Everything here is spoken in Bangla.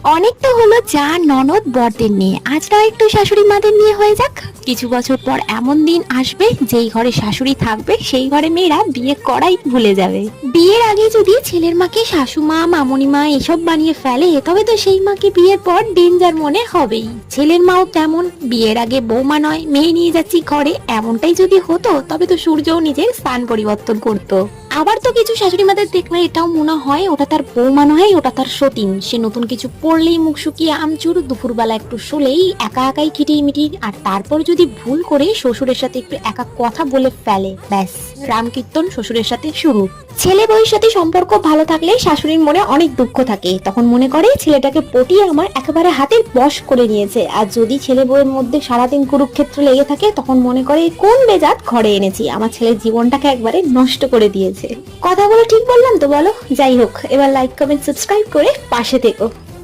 অনেকটা হলো যা ননদ বরদের নিয়ে, আজটা একটু শাশুড়ি মাদের নিয়ে হয়ে যাক। কিছু বছর পর এমন দিন আসবে যেই ঘরে শাশুড়ি থাকবে সেই ঘরে মেয়েরা বিয়ে করাই ভুলে যাবে। বিয়ের আগে যদি ছেলের মাকে শাশুমা মামুনি মা এসব বানিয়ে ফেলে তবে তো সেই মাকে বিয়ের পর ডেঞ্জার মনে হবেই। ছেলের মাও তেমন, বিয়ের আগে বৌমা নয় মেয়ে নিয়ে যাচ্ছি ঘরে, এমনটাই যদি হতো তবে তো সূর্যও নিজের স্থান পরিবর্তন করতো। আবার তো কিছু শাশুড়ি মাদের দেখলে এটাও মনে হয় ওটা তার বৌমা নয়, ওটা তার সতীন। সে নতুন কিছু পড়লেই মুখ শুকিয়ে আমচুর, দুপুরবেলা একটু শুলেই একা একাই খিটিমিটির, আর তারপর যদি ভুল করে শ্বশুরের সাথে একটু একা কথা বলে ফেলে, ব্যাস রাম কীর্তন শ্বশুরের সাথে শুরু। ছেলে বউয়ের সাথে সম্পর্ক ভালো থাকলে শাশুড়ির মনে অনেক দুঃখ থাকে, তখন মনে করে ছেলেটাকে পটিয়ে আমার একেবারে হাতের বশ করে নিয়েছে। আর যদি ছেলে বউয়ের মধ্যে সারাদিন কুরুক্ষেত্র লেগে থাকে তখন মনে করে কোন বেজাত ঘরে এনেছি, আমার ছেলের জীবনটাকে একবারে নষ্ট করে দিয়েছে। কথাগুলো ঠিক বললাম তো বলো? যাই হোক, এবার লাইক কমেন্ট সাবস্ক্রাইব করে পাশে থেকো।